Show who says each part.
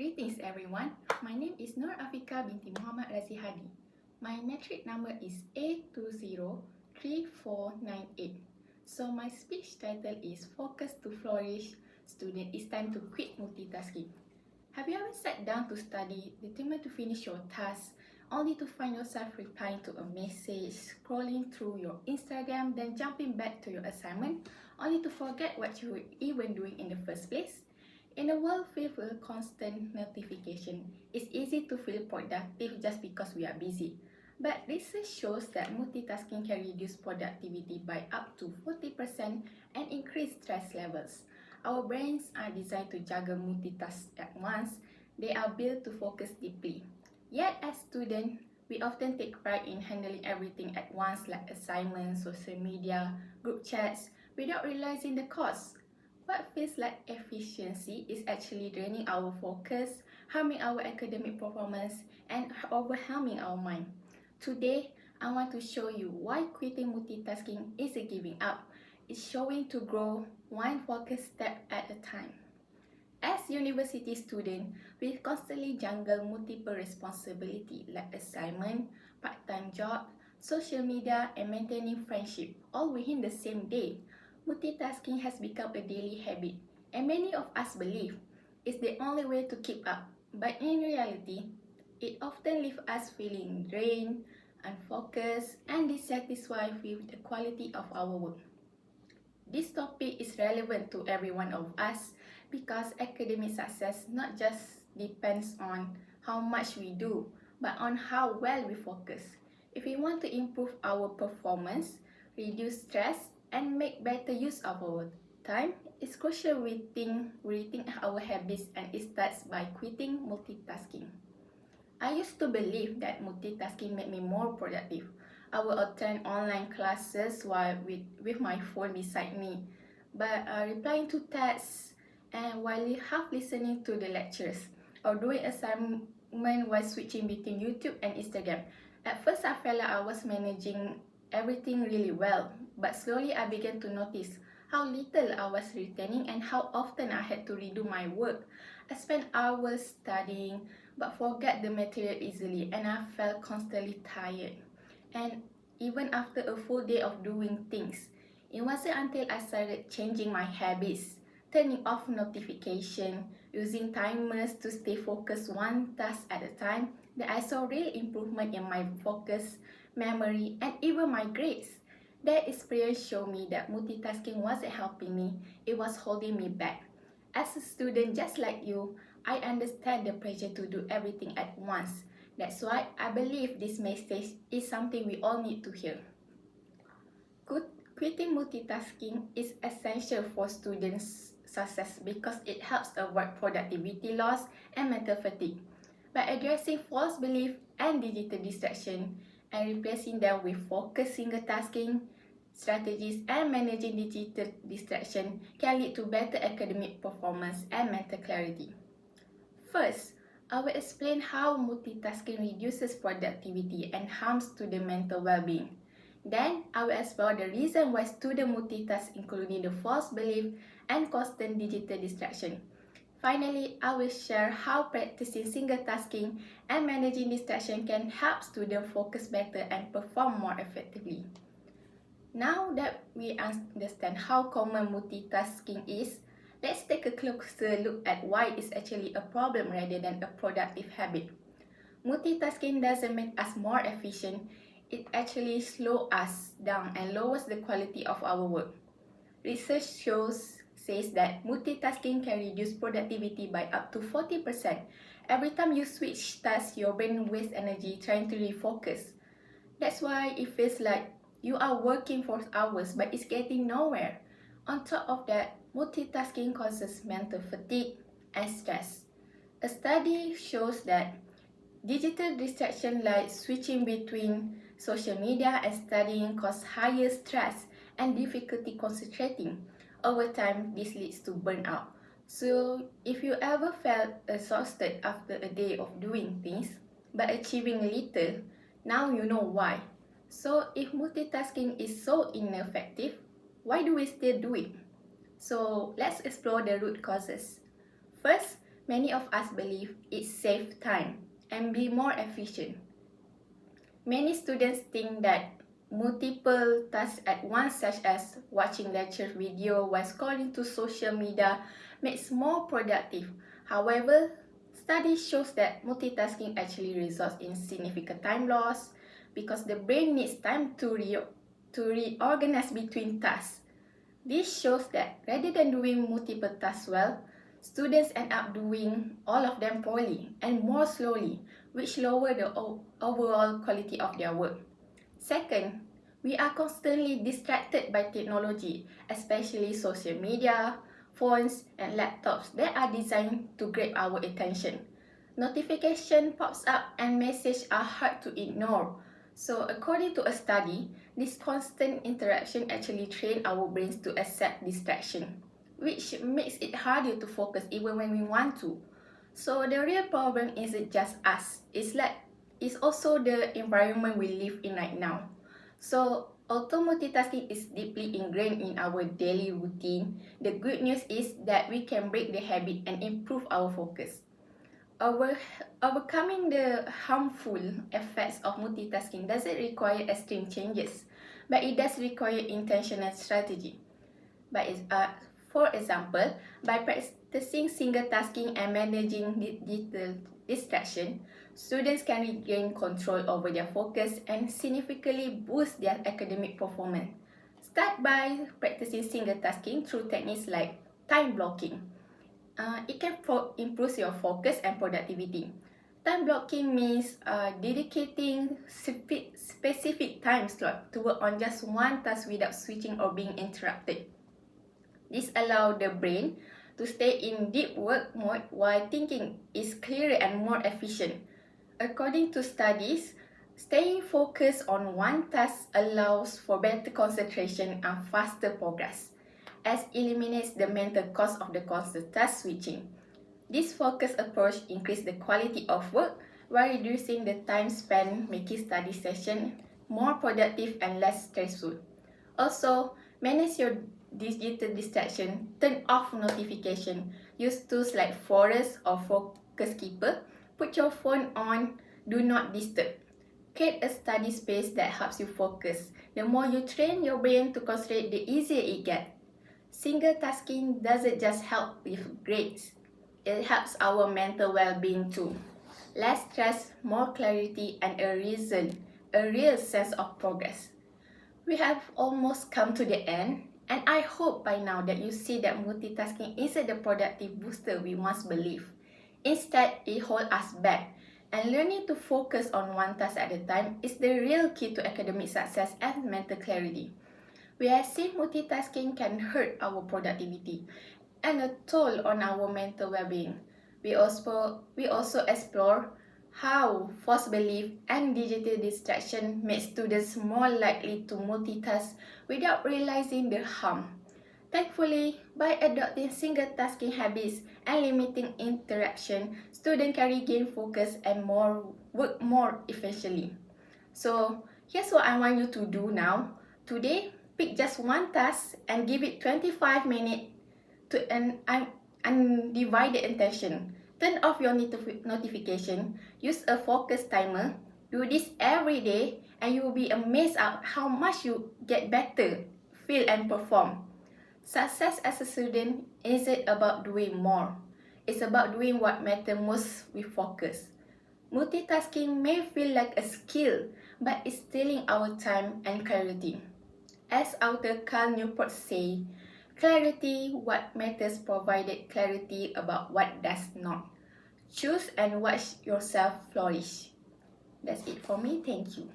Speaker 1: Greetings everyone, my name is Nur Afika binti Muhammad Razi Hadi. My metric number is A203-498. So my speech title is Focus to Flourish, Student, it's time to quit multitasking. Have you ever sat down to study, determined to finish your task, only to find yourself replying to a message, scrolling through your Instagram, then jumping back to your assignment, only to forget what you were even doing in the first place? In a world filled with constant notification, it's easy to feel productive just because we are busy. But research shows that multitasking can reduce productivity by up to 40% and increase stress levels. Our brains are designed to juggle multitask at once. They are built to focus deeply. Yet as students, we often take pride in handling everything at once like assignments, social media, group chats, without realizing the cost. What feels like efficiency is actually draining our focus, harming our academic performance, and overwhelming our mind. Today, I want to show you why quitting multitasking isn't giving up. It's showing to grow one focus step at a time. As university students, we constantly juggle multiple responsibilities like assignment, part-time job, social media, and maintaining friendship, all within the same day. Multitasking has become a daily habit, and many of us believe it's the only way to keep up. But in reality, it often leaves us feeling drained, unfocused, and dissatisfied with the quality of our work. This topic is relevant to every one of us because academic success not just depends on how much we do, but on how well we focus. If we want to improve our performance, reduce stress, and make better use of our time, it's crucial we rethink our habits, and it starts by quitting multitasking. I used to believe that multitasking made me more productive. I would attend online classes while with my phone beside me, but replying to texts and while half listening to the lectures, or doing assignment while switching between YouTube and Instagram. At first, I felt like I was managing everything really well, but slowly I began to notice how little I was retaining and how often I had to redo my work. I spent hours studying but forgot the material easily, and I felt constantly tired. And even after a full day of doing things, it wasn't until I started changing my habits, turning off notification, using timers to stay focused one task at a time, that I saw real improvement in my focus, memory, and even my grades. That experience showed me that multitasking wasn't helping me, it was holding me back. As a student just like you, I understand the pressure to do everything at once. That's why I believe this message is something we all need to hear. Quitting multitasking is essential for students' success because it helps avoid productivity loss and mental fatigue. By addressing false belief and digital distraction and replacing them with focused single tasking strategies and managing digital distraction can lead to better academic performance and mental clarity. First, I will explain how multitasking reduces productivity and harms student mental well-being. Then, I will explore the reason why students multitask, including the false belief and constant digital distraction. Finally, I will share how practicing single tasking and managing distraction can help students focus better and perform more effectively. Now that we understand how common multitasking is, let's take a closer look at why it's actually a problem rather than a productive habit. Multitasking doesn't make us more efficient, it actually slows us down and lowers the quality of our work. Research says that multitasking can reduce productivity by up to 40%. Every time you switch tasks, your brain wastes energy trying to refocus. That's why it feels like you are working for hours but it's getting nowhere. On top of that, multitasking causes mental fatigue and stress. A study shows that digital distraction like switching between social media and studying cause higher stress and difficulty concentrating. Over time, this leads to burnout. So, if you ever felt exhausted after a day of doing things but achieving little, now you know why. So, if multitasking is so ineffective, why do we still do it? So, let's explore the root causes. First, many of us believe it saves time and be more efficient. Many students think that multiple tasks at once, such as watching lecture video while scrolling to social media, makes more productive. However, studies shows that multitasking actually results in significant time loss because the brain needs time to reorganize between tasks. This shows that rather than doing multiple tasks well, students end up doing all of them poorly and more slowly, which lower the overall quality of their work. Second, we are constantly distracted by technology, especially social media, phones, and laptops that are designed to grab our attention. Notification pops up and messages are hard to ignore. So according to a study, this constant interaction actually trains our brains to accept distraction, which makes it harder to focus even when we want to. So the real problem isn't just us, it's also the environment we live in right now. So although multitasking is deeply ingrained in our daily routine, the good news is that we can break the habit and improve our focus. Overcoming the harmful effects of multitasking doesn't require extreme changes, but it does require intentional strategy. For example, by practicing single tasking and managing digital distraction, students can regain control over their focus and significantly boost their academic performance. Start by practicing single tasking through techniques like time blocking. It can improve your focus and productivity. Time blocking means dedicating specific time slot to work on just one task without switching or being interrupted. This allows the brain to stay in deep work mode while thinking is clearer and more efficient. According to studies, staying focused on one task allows for better concentration and faster progress, as eliminates the mental cost of the constant task switching. This focused approach increases the quality of work while reducing the time spent making study session more productive and less stressful. Also, manage your digital distraction, turn off notification, use tools like Forest or Focus Keeper, put your phone on Do Not Disturb. Create a study space that helps you focus. The more you train your brain to concentrate, the easier it gets. Single tasking doesn't just help with grades, it helps our mental well-being too. Less stress, more clarity, and a real sense of progress. We have almost come to the end, and I hope by now that you see that multitasking isn't the productive booster we once believed. Instead, it holds us back, and learning to focus on one task at a time is the real key to academic success and mental clarity. We have seen multitasking can hurt our productivity and a toll on our mental well-being. We also explore how false belief and digital distraction make students more likely to multitask without realizing the harm. Thankfully, by adopting single tasking habits and limiting interaction, students can regain focus and work more efficiently. So, here's what I want you to do now. Today, pick just one task and give it 25 minutes to an undivided attention. Turn off your notification, use a focus timer. Do this every day and you will be amazed at how much you get better, feel and perform. Success as a student isn't about doing more. It's about doing what matters most with focus. Multitasking may feel like a skill, but it's stealing our time and clarity. As author Carl Newport says, clarity what matters provided clarity about what does not. Choose and watch yourself flourish. That's it for me. Thank you.